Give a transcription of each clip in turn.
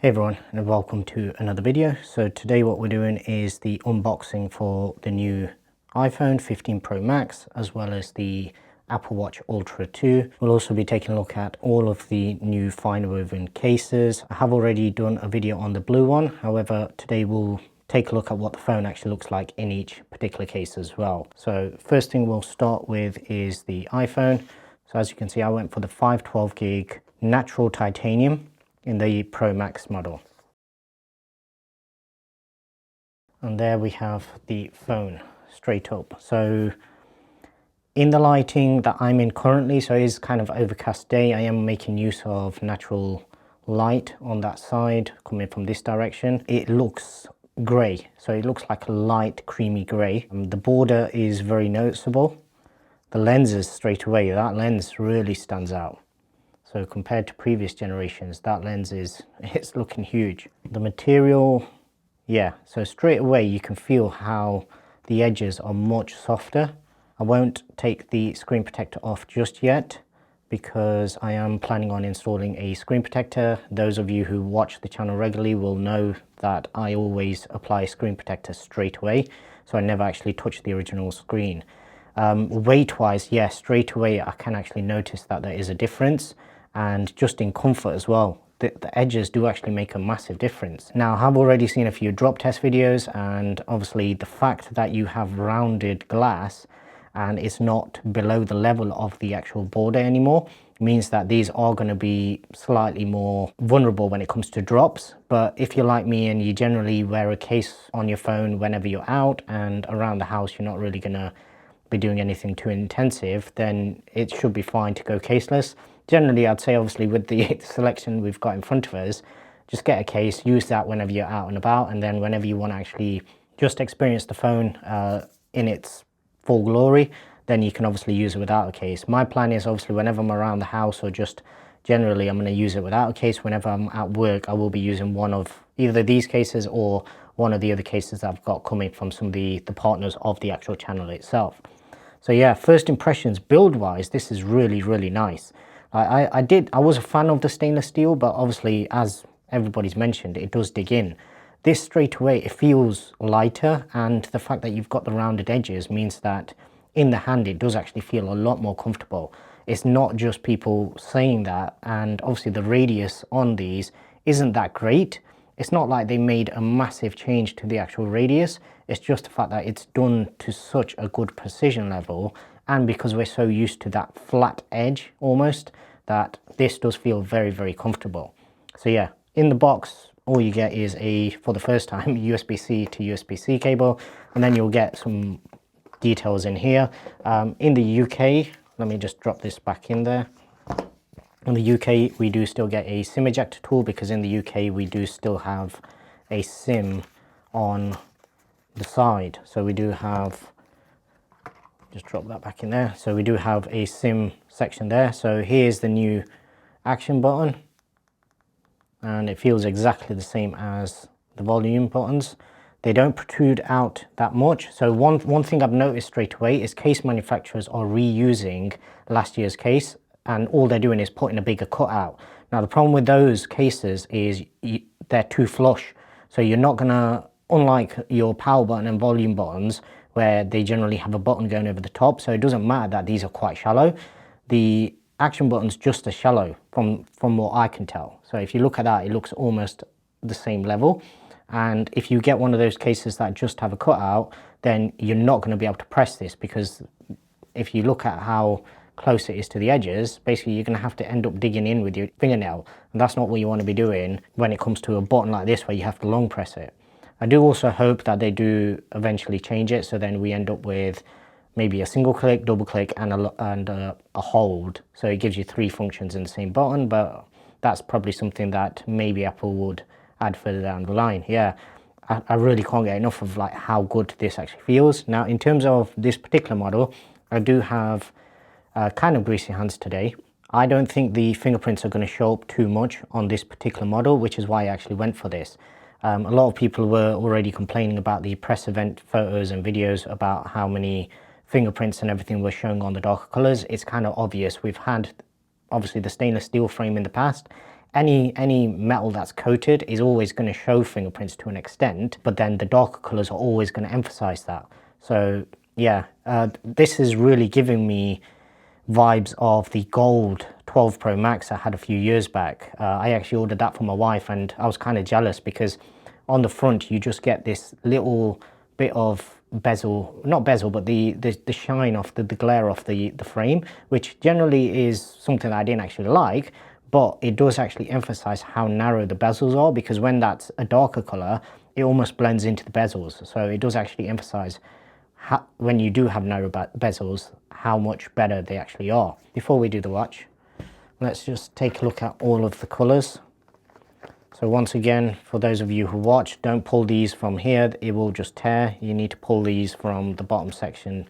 Hey everyone, and welcome to another video. So today what we're doing is the unboxing for the new iPhone 15 Pro Max as well as the Apple Watch Ultra 2. We'll also be taking a look at all of the new FineWoven cases. I have already done a video on the blue one, however today we'll take a look at what the phone actually looks like in each particular case as well. So first thing we'll start with is the iPhone. So as you can see, I went for the 512 gig natural titanium in the Pro Max model. And there we have the phone straight up. So in the lighting that I'm in currently, so it is kind of overcast day, I am making use of natural light on that side coming from this direction. It looks grey, so it looks like a light creamy grey. The border is very noticeable. The lenses straight away, that lens really stands out. So compared to previous generations, that lens it's looking huge. The material, yeah, so straight away you can feel how the edges are much softer. I won't take the screen protector off just yet because I am planning on installing a screen protector. Those of you who watch the channel regularly will know that I always apply screen protector straight away, so I never actually touch the original screen. Weight wise, yeah, straight away I can actually notice that there is a difference. And just in comfort as well, the edges do actually make a massive difference. Now, I have already seen a few drop test videos, and obviously the fact that you have rounded glass and it's not below the level of the actual border anymore means that these are going to be slightly more vulnerable when it comes to drops. But if you're like me and you generally wear a case on your phone whenever you're out and around the house, you're not really going to be doing anything too intensive, then it should be fine to go caseless. Generally, I'd say obviously with the selection we've got in front of us, just get a case, use that whenever you're out and about, and then whenever you want to actually just experience the phone in its full glory, then you can obviously use it without a case. My plan is obviously whenever I'm around the house or just generally, I'm going to use it without a case. Whenever I'm at work, I will be using one of either these cases or one of the other cases that I've got coming from some of the partners of the actual channel itself. So yeah, first impressions, build-wise, this is really, really nice. I was a fan of the stainless steel, but obviously, as everybody's mentioned, it does dig in. This straight away, it feels lighter, and the fact that you've got the rounded edges means that in the hand, it does actually feel a lot more comfortable. It's not just people saying that, and obviously the radius on these isn't that great. It's not like they made a massive change to the actual radius. It's just the fact that it's done to such a good precision level, and because we're so used to that flat edge almost, that this does feel very, very comfortable. So yeah, in the box, all you get is for the first time, USB-C to USB-C cable, and then you'll get some details in here. In the UK, let me just drop this back in there. In the UK, we do still get a SIM ejector tool because in the UK, we do still have a SIM on the side. So we do have, just drop that back in there. So we do have a SIM section there. So here's the new action button, and it feels exactly the same as the volume buttons. They don't protrude out that much. So one thing I've noticed straight away is case manufacturers are reusing last year's case, and all they're doing is putting a bigger cutout. Now the problem with those cases is they're too flush. So you're not gonna, unlike your power button and volume buttons, where they generally have a button going over the top, so it doesn't matter that these are quite shallow. The action button's just as shallow from what I can tell. So if you look at that, it looks almost the same level. And if you get one of those cases that just have a cutout, then you're not going to be able to press this, because if you look at how close it is to the edges, basically you're going to have to end up digging in with your fingernail, and that's not what you want to be doing when it comes to a button like this where you have to long press it. I do also hope that they do eventually change it, so then we end up with maybe a single click, double click, and a hold. So it gives you 3 functions in the same button, but that's probably something that maybe Apple would add further down the line. Yeah, I really can't get enough of like how good this actually feels. Now, in terms of this particular model, I do have kind of greasy hands today. I don't think the fingerprints are going to show up too much on this particular model, which is why I actually went for this. A lot of people were already complaining about the press event photos and videos about how many fingerprints and everything were showing on the darker colors. It's kind of obvious. We've had obviously the stainless steel frame in the past, any metal that's coated is always going to show fingerprints to an extent, but then the darker colors are always going to emphasize that. So yeah, this is really giving me vibes of the gold 12 Pro Max I had a few years back. I actually ordered that for my wife, and I was kind of jealous because on the front you just get this little bit of bezel, not bezel, but the shine off, the glare off the frame, which generally is something that I didn't actually like, but it does actually emphasize how narrow the bezels are, because when that's a darker color, it almost blends into the bezels. So it does actually emphasize how, when you do have narrow bezels, how much better they actually are. Before we do the watch, let's just take a look at all of the colors. So once again, for those of you who watch, don't pull these from here, it will just tear. You need to pull these from the bottom section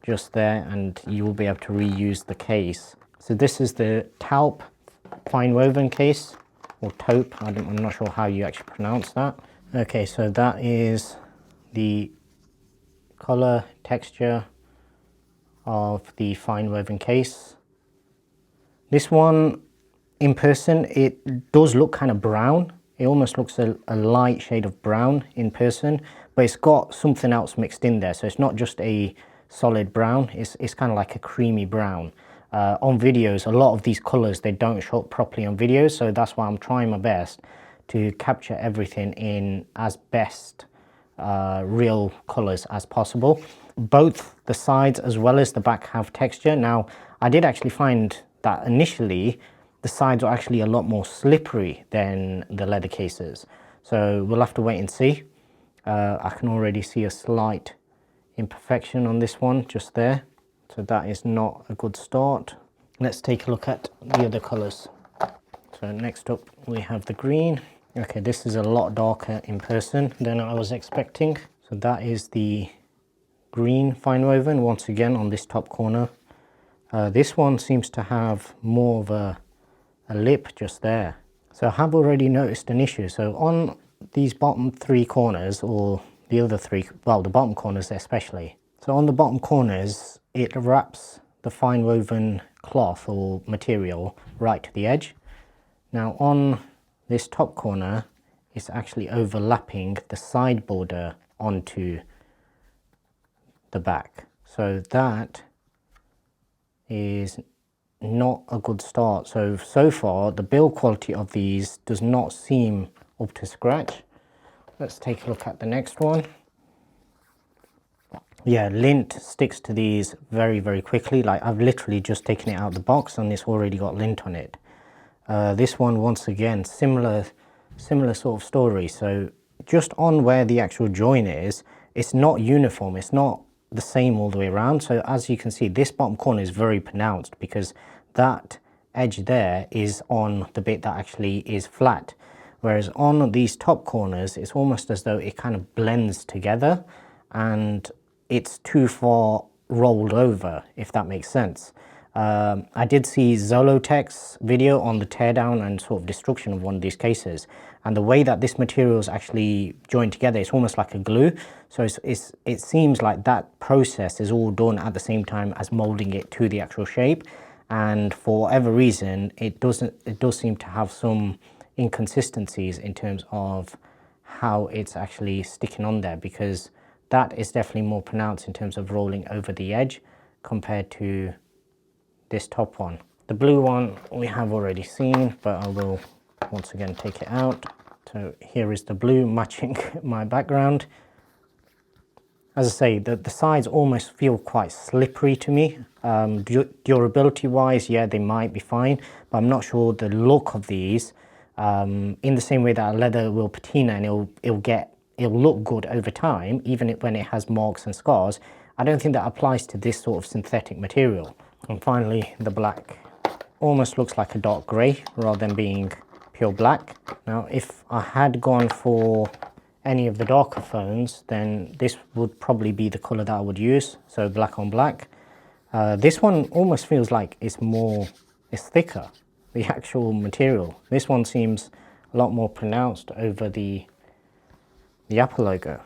just there, and you will be able to reuse the case. So this is the taupe FineWoven case, or taupe, I'm not sure how you actually pronounce that. Okay, so that is the color texture of the FineWoven case. This one, in person, it does look kind of brown. It almost looks a light shade of brown in person, but it's got something else mixed in there. So it's not just a solid brown, it's kind of like a creamy brown. On videos, a lot of these colors, they don't show up properly on videos, so that's why I'm trying my best to capture everything in as best real colors as possible. Both the sides as well as the back have texture. Now, I did actually find that initially the sides are actually a lot more slippery than the leather cases, so we'll have to wait and see. I can already see a slight imperfection on this one just there, so that is not a good start. Let's take a look at the other colors. So next up we have the green. Okay, this is a lot darker in person than I was expecting. So that is the green FineWoven once again on this top corner. This one seems to have more of a lip just there. So I have already noticed an issue. So on these bottom three corners, or the other three, well, the bottom corners especially. So on the bottom corners, it wraps the FineWoven cloth or material right to the edge. Now on this top corner, it's actually overlapping the side border onto the back. So that is not a good start. So far the build quality of these does not seem up to scratch. Let's take a look at the next one. Yeah, lint sticks to these very quickly. Like, I've literally just taken it out of the box and it's already got lint on it. This one, once again, similar sort of story. So just on where the actual join is, it's not uniform, it's not the same all the way around. So as you can see, this bottom corner is very pronounced because that edge there is on the bit that actually is flat, whereas on these top corners it's almost as though it kind of blends together and it's too far rolled over, if that makes sense. I did see Zolotech's video on the teardown and sort of destruction of one of these cases, and the way that this material is actually joined together, it's almost like a glue. So it seems like that process is all done at the same time as molding it to the actual shape, and for whatever reason it does seem to have some inconsistencies in terms of how it's actually sticking on there, because that is definitely more pronounced in terms of rolling over the edge compared to this top one. The blue one we have already seen, but I will once again take it out. So here is the blue matching my background. As I say, the sides almost feel quite slippery to me. Durability wise, yeah, they might be fine, but I'm not sure the look of these, in the same way that a leather will patina and it'll look good over time, even when it has marks and scars. I don't think that applies to this sort of synthetic material. And finally, the black almost looks like a dark grey rather than being pure black. Now, if I had gone for any of the darker phones, then this would probably be the colour that I would use, so black on black. This one almost feels like it's thicker, the actual material. This one seems a lot more pronounced over the Apple logo.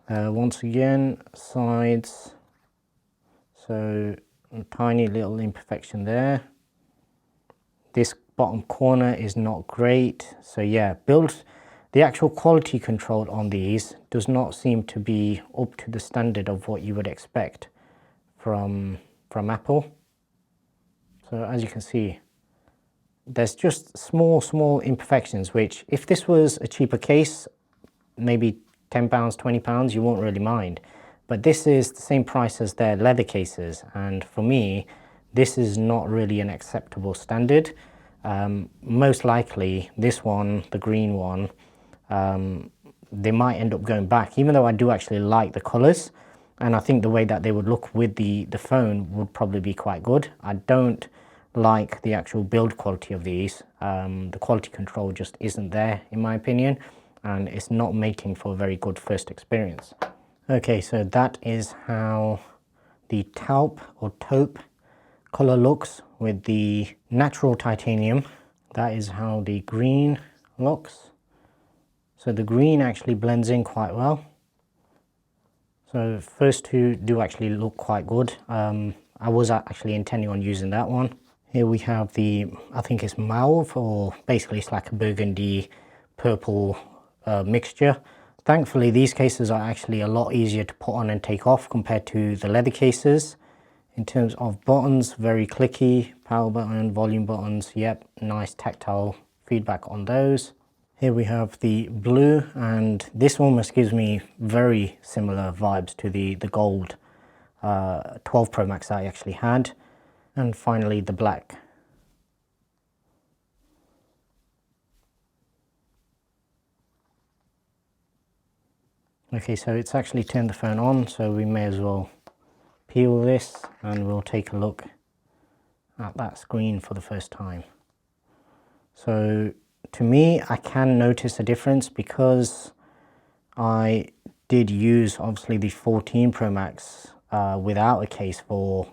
Once again, sides, so a tiny little imperfection there. This bottom corner is not great. So yeah, the actual quality control on these does not seem to be up to the standard of what you would expect from Apple. So as you can see, there's just small imperfections, which if this was a cheaper case, maybe £10, £20, you won't really mind. But this is the same price as their leather cases, and for me, this is not really an acceptable standard. Most likely, this one, the green one, they might end up going back, even though I do actually like the colours, and I think the way that they would look with the phone would probably be quite good. I don't like the actual build quality of these. The quality control just isn't there, in my opinion, and it's not making for a very good first experience. Okay, so that is how the taupe or taupe color looks with the natural titanium. That is how the green looks. So the green actually blends in quite well. So first two do actually look quite good. I was actually intending on using that one. Here we have the, I think it's mauve, or basically it's like a burgundy purple mixture. Thankfully, these cases are actually a lot easier to put on and take off compared to the leather cases. In terms of buttons, very clicky, power button, volume buttons, yep, nice tactile feedback on those. Here we have the blue, and this almost gives me very similar vibes to the gold 12 Pro Max that I actually had. And finally the black. Okay, so it's actually turned the phone on, so we may as well peel this and we'll take a look at that screen for the first time. So to me, I can notice a difference because I did use obviously the 14 Pro Max without a case for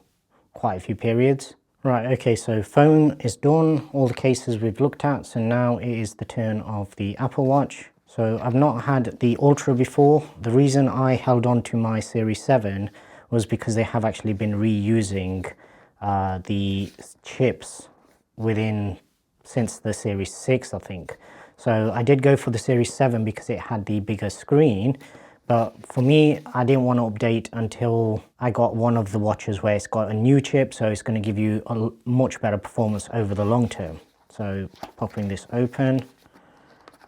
quite a few periods. Right, okay, so phone is done, all the cases we've looked at, so now it is the turn of the Apple Watch. So I've not had the Ultra before. The reason I held on to my Series 7 was because they have actually been reusing the chips since the Series 6, I think. So I did go for the Series 7 because it had the bigger screen, but for me, I didn't want to update until I got one of the watches where it's got a new chip, so it's going to give you a much better performance over the long term. So popping this open.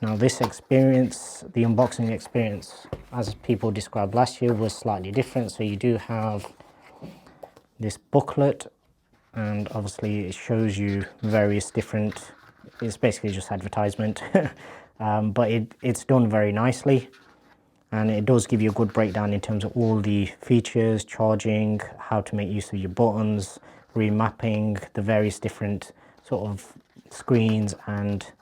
Now this experience, the unboxing experience, as people described last year, was slightly different. So you do have this booklet, and obviously it shows you various different, it's basically just advertisement, but it's done very nicely. And it does give you a good breakdown in terms of all the features, charging, how to make use of your buttons, remapping, the various different sort of screens, and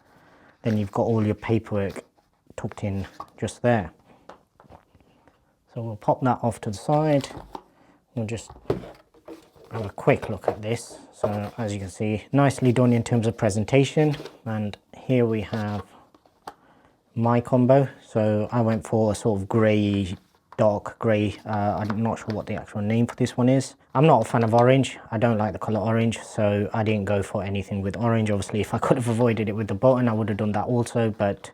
then you've got all your paperwork tucked in just there. So we'll pop that off to the side. We'll just have a quick look at this. So as you can see, nicely done in terms of presentation. And here we have my combo. So I went for a sort of grey, dark grey. I'm not sure what the actual name for this one is. I'm not a fan of orange. I don't like the color orange, so I didn't go for anything with orange. Obviously, if I could have avoided it with the button, I would have done that also, but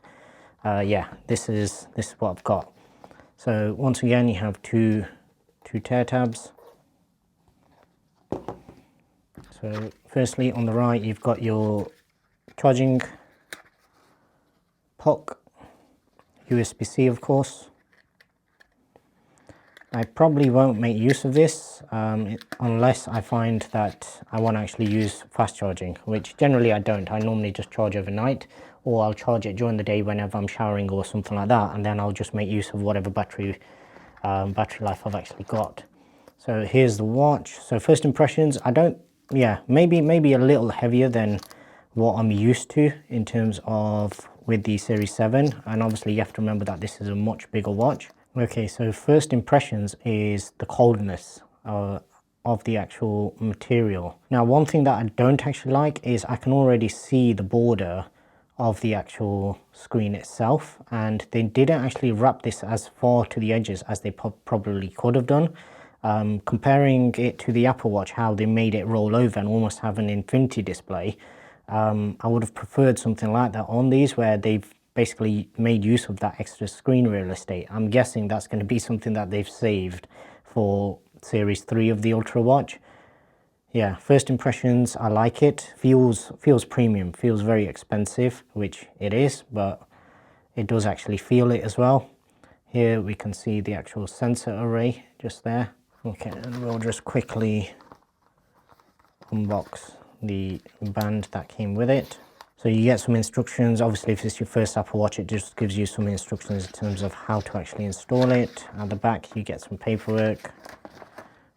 yeah, this is what I've got. So once again, you have two tear tabs. So firstly, on the right, you've got your charging puck, USB-C, of course. I probably won't make use of this unless I find that I want to actually use fast charging, which generally I don't. I normally just charge overnight, or I'll charge it during the day whenever I'm showering or something like that, and then I'll just make use of whatever battery life I've actually got. So here's the watch. So first impressions, maybe a little heavier than what I'm used to in terms of with the Series 7, and obviously you have to remember that this is a much bigger watch. Okay, so first impressions is the coldness of the actual material. Now, one thing that I don't actually like is I can already see the border of the actual screen itself, and they didn't actually wrap this as far to the edges as they probably could have done. Comparing it to the Apple Watch, how they made it roll over and almost have an infinity display, I would have preferred something like that on these, where they've basically made use of that extra screen real estate. I'm guessing that's going to be something that they've saved for Series 3 of the Ultra watch. Yeah, first impressions, I like it. Feels premium, feels very expensive, which it is, but it does actually feel it as well. Here we can see the actual sensor array just there. Okay, and we'll just quickly unbox the band that came with it. So you get some instructions. Obviously, if it's your first Apple Watch, it just gives you some instructions in terms of how to actually install it. At the back, you get some paperwork.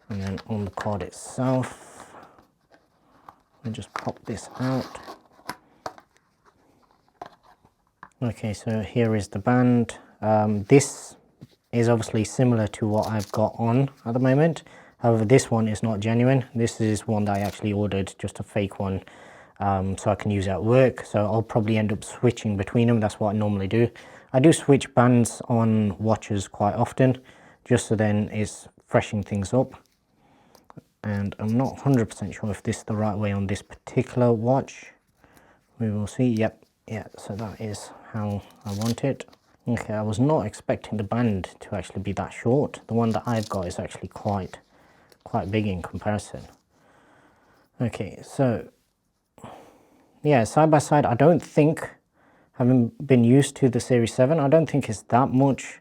And then on the card itself, I'll just pop this out. Okay, so here is the band. This is obviously similar to what I've got on at the moment. However, this one is not genuine. This is one that I actually ordered, just a fake one, so I can use it at work. So I'll probably end up switching between them. That's what I normally do. I do switch bands on watches quite often, just so then it's freshening things up. And I'm not 100% sure if this is the right way on this particular watch. We will see. Yep, yeah, so that is how I want it. Okay, I was not expecting the band to actually be that short. The one that I've got is actually quite big in comparison. Okay, so yeah, side by side, I don't think, having been used to the Series 7, I don't think it's that much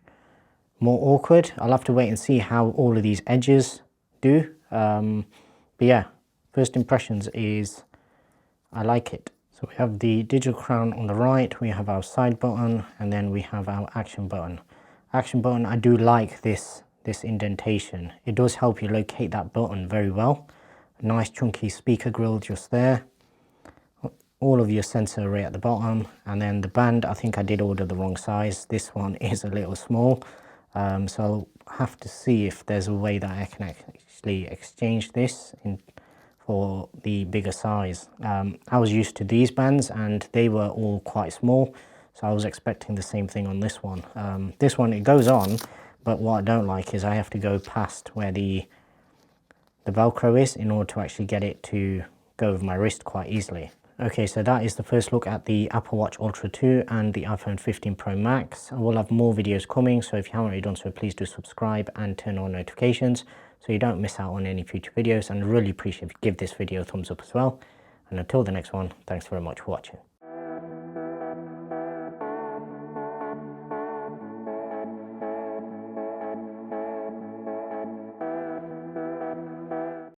more awkward. I'll have to wait and see how all of these edges do. But yeah, first impressions is I like it. So we have the digital crown on the right, we have our side button, and then we have our action button. Action button, I do like this indentation. It does help you locate that button very well. A nice chunky speaker grill just there. All of your sensor array at the bottom, and then the band, I think I did order the wrong size. This one is a little small, so I'll have to see if there's a way that I can actually exchange this for the bigger size. I was used to these bands and they were all quite small, so I was expecting the same thing on this one. This one, it goes on, but what I don't like is I have to go past where the Velcro is in order to actually get it to go over my wrist quite easily. Okay, so that is the first look at the Apple Watch Ultra 2 and the iPhone 15 Pro Max. I will have more videos coming, so if you haven't already done so, please do subscribe and turn on notifications so you don't miss out on any future videos, and I really appreciate if you give this video a thumbs up as well. And until the next one, thanks very much for watching.